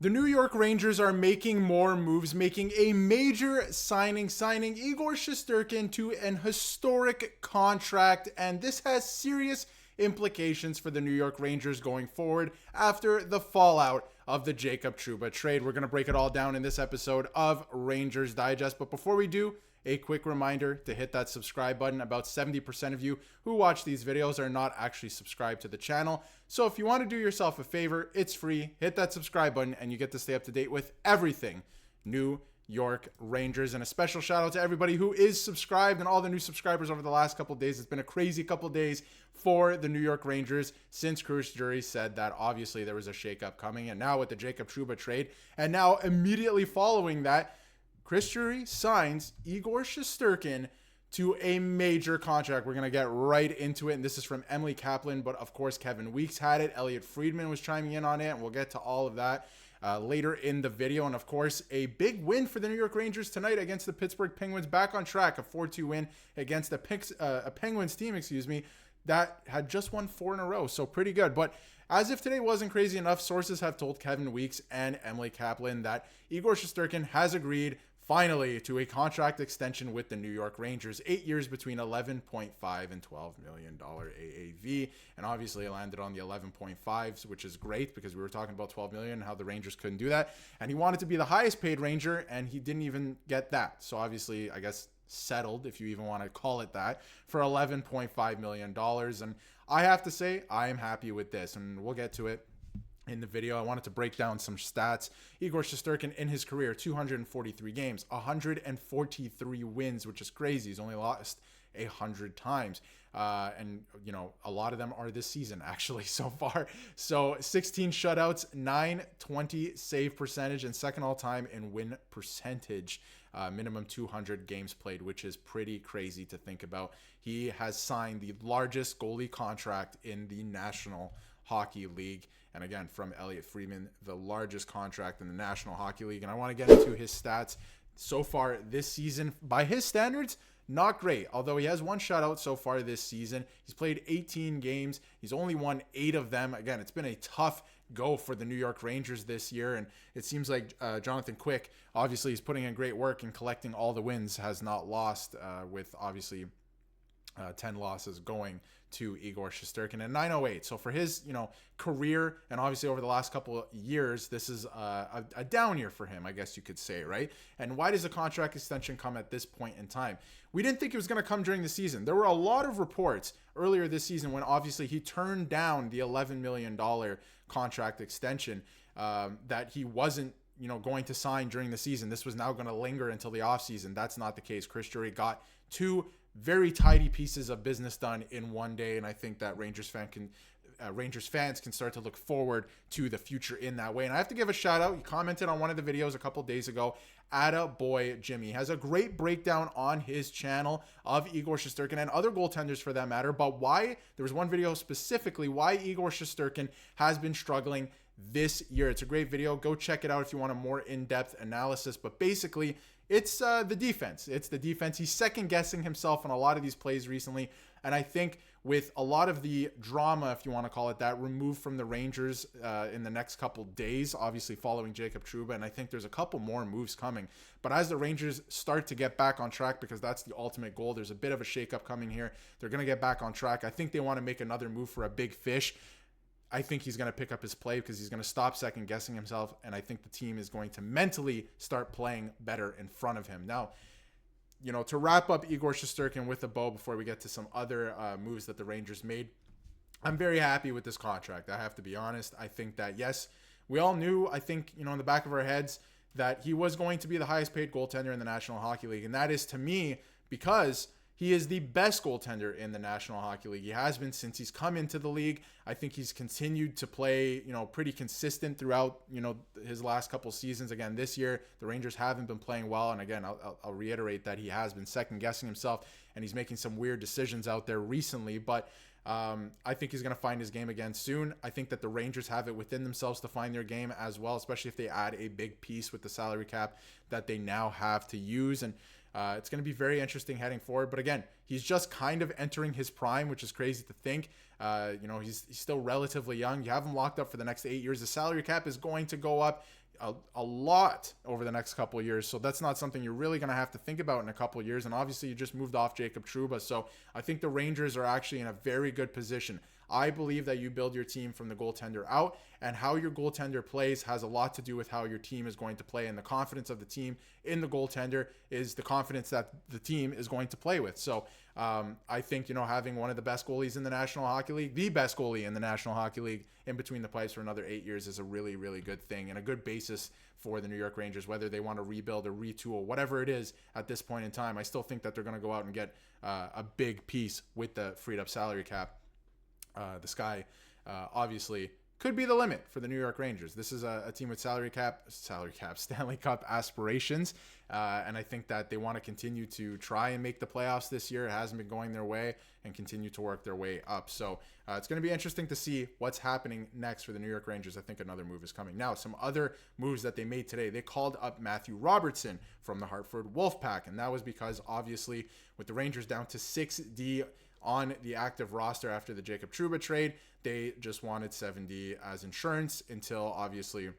The New York Rangers are making more moves, making a major signing Igor Shesterkin to an historic contract, and this has serious implications for the New York Rangers going forward after the fallout of the Jacob Trouba trade. We're going to break it all down in this episode of Rangers Digest, but before we do, a quick reminder to hit that subscribe button. About 70% of you who watch these videos are not actually subscribed to the channel. So if you want to do yourself a favor, it's free. Hit that subscribe button and you get to stay up to date with everything New York Rangers. And a special shout out to everybody who is subscribed and all the new subscribers over the last couple of days. It's been a crazy couple of days for the New York Rangers since Drury said that obviously there was a shakeup coming. And now with the Jacob Trouba trade, and now immediately following that, Drury signs Igor Shesterkin to a major contract. We're going to get right into it, and this is from Emily Kaplan, but of course Kevin Weeks had it. Elliot Friedman was chiming in on it, and we'll get to all of that later in the video. And of course, a big win for the New York Rangers tonight against the Pittsburgh Penguins, back on track, a 4-2 win against a Penguins team, that had just won 4 in a row, so pretty good. But as if today wasn't crazy enough, sources have told Kevin Weeks and Emily Kaplan that Igor Shesterkin has agreed finally to a contract extension with the New York Rangers, 8 years between $11.5 and $12 million AAV. And obviously it landed on the 11.5s, which is great because we were talking about 12 million and how the Rangers couldn't do that. And he wanted to be the highest paid Ranger and he didn't even get that. So obviously, I guess, settled, if you even want to call it that, for $11.5 million. And I have to say, I am happy with this, and we'll get to it in the video. I wanted to break down some stats. Igor Shesterkin in his career, 243 games, 143 wins, which is crazy. He's only lost 100 times. And, you know, a lot of them are this season, actually, so far. So 16 shutouts, 920 save percentage, and second all time in win percentage. Minimum 200 games played, which is pretty crazy to think about. He has signed the largest goalie contract in the National Hockey League. And again, from Elliot Friedman, the largest contract in the National Hockey League. And I want to get into his stats so far this season. By his standards, not great. Although he has one shutout so far this season. He's played 18 games. He's only won 8 of them. Again, it's been a tough go for the New York Rangers this year. And it seems like Jonathan Quick, obviously, he's putting in great work and collecting all the wins, has not lost with obviously 10 losses going to Igor Shesterkin and 908. So for his, career, and obviously over the last couple of years, this is a down year for him, I guess you could say, right? And why does the contract extension come at this point in time? We didn't think it was going to come during the season. There were a lot of reports earlier this season when obviously he turned down the $11 million contract extension that he wasn't going to sign during the season. This was now going to linger until the offseason. That's not the case. Drury got 2 very tidy pieces of business done in one day, and I think that Rangers fans can start to look forward to the future in that way. And I have to give a shout out. He commented on one of the videos a couple days ago. Attaboy Jimmy. He has a great breakdown on his channel of Igor Shesterkin and other goaltenders for that matter, but why there was one video specifically why Igor Shesterkin has been struggling this year. It's a great video. Go check it out if you want a more in-depth analysis. But basically, it's the defense. It's the defense. He's second-guessing himself on a lot of these plays recently. And I think with a lot of the drama, if you want to call it that, removed from the Rangers in the next couple days, obviously following Jacob Trouba, and I think there's a couple more moves coming. But as the Rangers start to get back on track, because that's the ultimate goal, there's a bit of a shakeup coming here. They're going to get back on track. I think they want to make another move for a big fish. I think he's going to pick up his play because he's going to stop second guessing himself. And I think the team is going to mentally start playing better in front of him. Now, to wrap up Igor Shesterkin with a bow before we get to some other moves that the Rangers made, I'm very happy with this contract. I have to be honest. I think that, yes, we all knew, I think, in the back of our heads that he was going to be the highest paid goaltender in the National Hockey League. And that is, to me, because he is the best goaltender in the National Hockey League. He has been since he's come into the league. I think he's continued to play, pretty consistent throughout, his last couple seasons. Again, this year, the Rangers haven't been playing well. And again, I'll reiterate that he has been second guessing himself and he's making some weird decisions out there recently. But I think he's going to find his game again soon. I think that the Rangers have it within themselves to find their game as well, especially if they add a big piece with the salary cap that they now have to use. And it's going to be very interesting heading forward. But again, he's just kind of entering his prime, which is crazy to think. He's still relatively young. You have him locked up for the next 8 years. The salary cap is going to go up. a lot over the next couple of years. So that's not something you're really going to have to think about in a couple of years. And obviously you just moved off Jacob Trouba. So I think the Rangers are actually in a very good position. I believe that you build your team from the goaltender out, and how your goaltender plays has a lot to do with how your team is going to play, and the confidence of the team in the goaltender is the confidence that the team is going to play with. So I think, having one of the best goalies in the National Hockey League, the best goalie in the National Hockey League, in between the pipes for another 8 years is a really, really good thing and a good basis for the New York Rangers, whether they want to rebuild or retool, whatever it is at this point in time. I still think that they're going to go out and get a big piece with the freed up salary cap. The sky obviously could be the limit for the New York Rangers. This is a team with Stanley Cup aspirations, and I think that they want to continue to try and make the playoffs this year. It hasn't been going their way, and continue to work their way up. So it's going to be interesting to see what's happening next for the New York Rangers. I think another move is coming. Now, some other moves that they made today. They called up Matthew Robertson from the Hartford Wolfpack, and that was because obviously with the Rangers down to 6D on the active roster after the Jacob Trouba trade, they just wanted 7D as insurance until obviously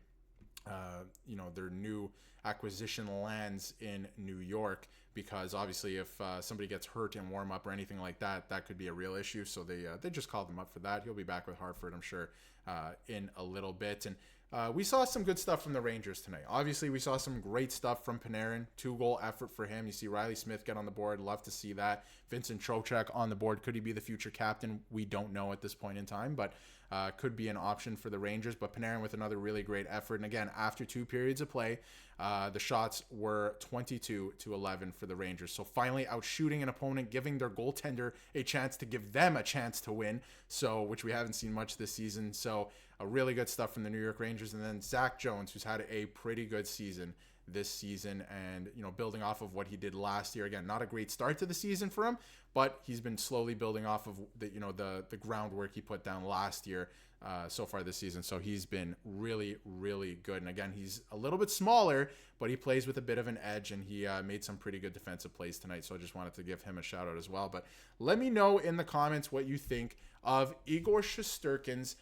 their new acquisition lands in New York, because obviously if somebody gets hurt in warm up or anything like that, that could be a real issue. So they just called him up for that. He'll be back with Hartford, I'm sure, in a little bit. And we saw some good stuff from the Rangers tonight. Obviously, we saw some great stuff from Panarin. 2-goal effort for him. You see Riley Smith get on the board. Love to see that. Vincent Trocheck on the board. Could he be the future captain? We don't know at this point in time, but could be an option for the Rangers. But Panarin with another really great effort. And again, after 2 periods of play, the shots were 22-11 for the Rangers. So finally outshooting an opponent, giving their goaltender a chance to give them a chance to win. So, which we haven't seen much this season. So really good stuff from the New York Rangers. And then Zach Jones, who's had a pretty good season this season, and building off of what he did last year. Again, not a great start to the season for him, but he's been slowly building off of the groundwork he put down last year so far this season. So he's been really, really good. And again, he's a little bit smaller, but he plays with a bit of an edge, and he made some pretty good defensive plays tonight. So I just wanted to give him a shout out as well. But let me know in the comments what you think of Igor Shesterkin's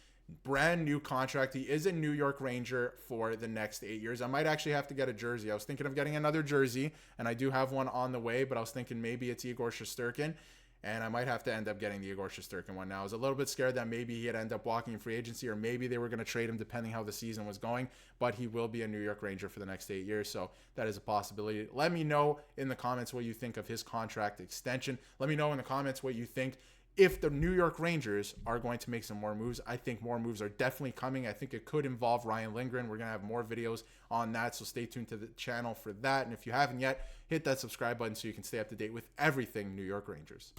brand new contract. He is a New York Ranger for the next 8 years. I might actually have to get a jersey. I was thinking of getting another jersey, and I do have one on the way, but I was thinking maybe it's Igor Shesterkin, and I might have to end up getting the Igor Shesterkin one now. I was a little bit scared that maybe he'd end up walking in free agency, or maybe they were going to trade him depending how the season was going, but he will be a New York Ranger for the next 8 years, so that is a possibility. Let me know in the comments what you think of his contract extension. Let me know in the comments what you think if the New York Rangers are going to make some more moves. I think more moves are definitely coming. I think it could involve Ryan Lindgren. We're going to have more videos on that, so stay tuned to the channel for that. And if you haven't yet, hit that subscribe button so you can stay up to date with everything New York Rangers.